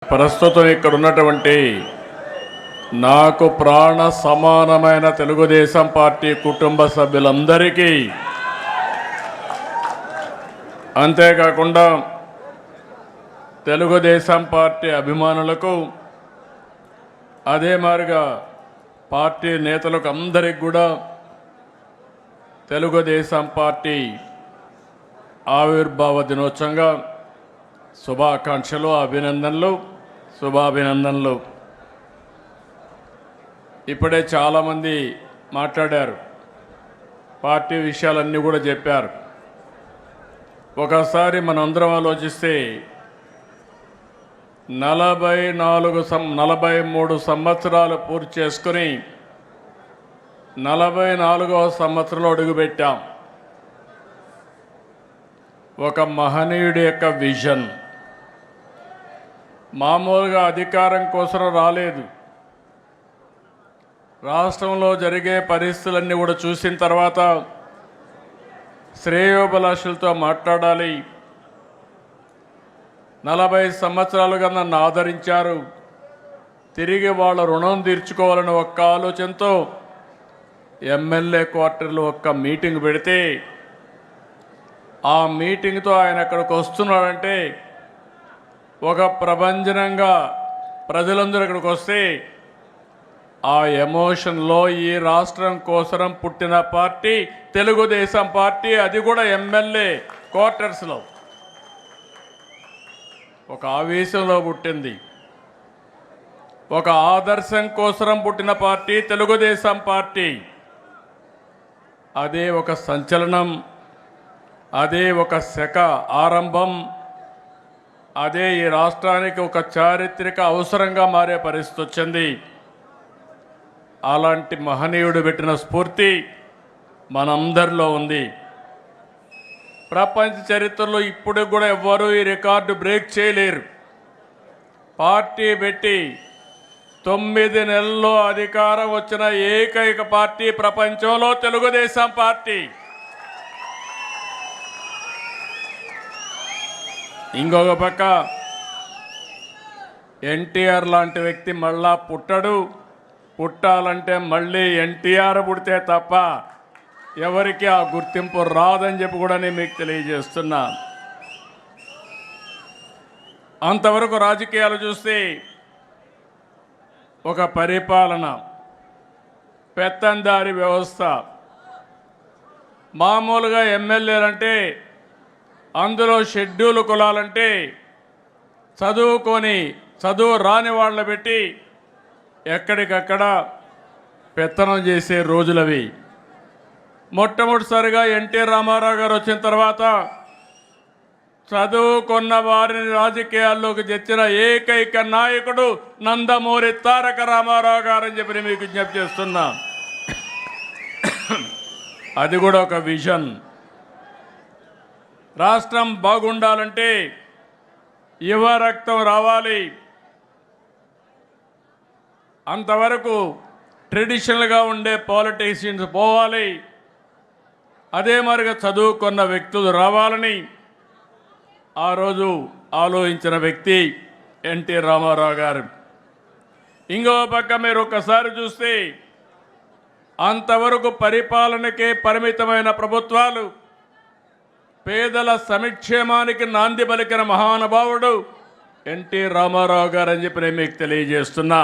ప్రస్తుతం ఇక్కడ ఉన్నటువంటి నాకు ప్రాణ సమానమైన తెలుగుదేశం పార్టీ కుటుంబ సభ్యులందరికీ, అంతేకాకుండా తెలుగుదేశం పార్టీ అభిమానులకు, అదే మాదిరిగా పార్టీ నేతలకు అందరికి కూడా తెలుగుదేశం పార్టీ ఆవిర్భావ దినోత్సవంగా శుభాకాంక్షలు, అభినందనలు, శుభాభినందనలు. ఇప్పుడే చాలామంది మాట్లాడారు, పార్టీ విషయాలన్నీ కూడా చెప్పారు. ఒకసారి మనందరం ఆలోచిస్తే 43 సంవత్సరాలు పూర్తి చేసుకుని 44వ సంవత్సరంలో అడుగుపెట్టాం. ఒక మహనీయుడి యొక్క విజన్. మామూలుగా అధికారం కోసం రాలేదు. రాష్ట్రంలో జరిగే పరిస్థితులన్నీ కూడా చూసిన తర్వాత శ్రేయోభిలాషులతో మాట్లాడాలి. 40 సంవత్సరాలుగా నన్ను ఆదరించారు, తిరిగి వాళ్ళ రుణం తీర్చుకోవాలని ఒక్క ఆలోచనతో ఎమ్మెల్యే క్వార్టర్లో ఒక్క మీటింగ్ పెడితే, ఆ మీటింగ్తో ఆయన అక్కడికి వస్తున్నాడంటే ఒక ప్రభంజనంగా ప్రజలందరూ ఇక్కడికి వస్తే, ఆ ఎమోషన్లో ఈ రాష్ట్రం కోసం పుట్టిన పార్టీ తెలుగుదేశం పార్టీ, అది కూడా ఎమ్మెల్యే క్వార్టర్స్లో ఒక ఆవేశంలో పుట్టింది. ఒక ఆదర్శం కోసం పుట్టిన పార్టీ తెలుగుదేశం పార్టీ. అదే ఒక సంచలనం, అదే ఒక శక ఆరంభం, అదే ఈ రాష్ట్రానికి ఒక చారిత్రక అవసరంగా మారే పరిస్థితి వచ్చింది. అలాంటి మహనీయుడు పెట్టిన స్ఫూర్తి మనందరిలో ఉంది. ప్రపంచ చరిత్రలో ఇప్పుడు కూడా ఎవ్వరూ ఈ రికార్డు బ్రేక్ చేయలేరు. పార్టీ పెట్టి 9 నెలల్లో అధికారం వచ్చిన ఏకైక పార్టీ ప్రపంచంలో తెలుగుదేశం పార్టీ. ఇంకొక పక్క ఎన్టీఆర్ లాంటి వ్యక్తి మళ్ళా పుట్టడు. పుట్టాలంటే మళ్ళీ ఎన్టీఆర్ పుడితే తప్ప ఎవరికి ఆ గుర్తింపు రాదని చెప్పి కూడా నేను మీకు తెలియజేస్తున్నా. అంతవరకు రాజకీయాలు చూస్తే ఒక పరిపాలన, పెత్తందారి వ్యవస్థ. మామూలుగా ఎమ్మెల్యేలంటే అందులో షెడ్యూల్ కులాలంటే చదువు రాని వాళ్ళని పెట్టి ఎక్కడికక్కడ పెత్తనం చేసే రోజులవి. మొట్టమొదటిసారిగా ఎన్టీ రామారావు గారు వచ్చిన తర్వాత చదువుకున్న వారిని రాజకీయాల్లోకి తెచ్చిన ఏకైక నాయకుడు నందమూరి తారక రామారావు గారు అని చెప్పి మీకు విజ్ఞప్తి చేస్తున్నా. అది కూడా ఒక విజన్. రాష్ట్రం బాగుండాలంటే యువ రక్తం రావాలి. అంతవరకు ట్రెడిషనల్గా ఉండే పాలిటీషియన్స్ పోవాలి. అదే మరిగా చదువుకున్న వ్యక్తులు రావాలని ఆ రోజు ఆలోచించిన వ్యక్తి ఎన్టీ రామారావు గారు. ఇంకో పక్క మీరు ఒక్కసారి చూస్తే అంతవరకు పరిపాలనకే పరిమితమైన ప్రభుత్వాలు పేదల సంక్షేమానికి నాంది పలికిన మహానుభావుడు ఎన్టీ రామారావు గారు అని చెప్పి నేను మీకు తెలియజేస్తున్నా.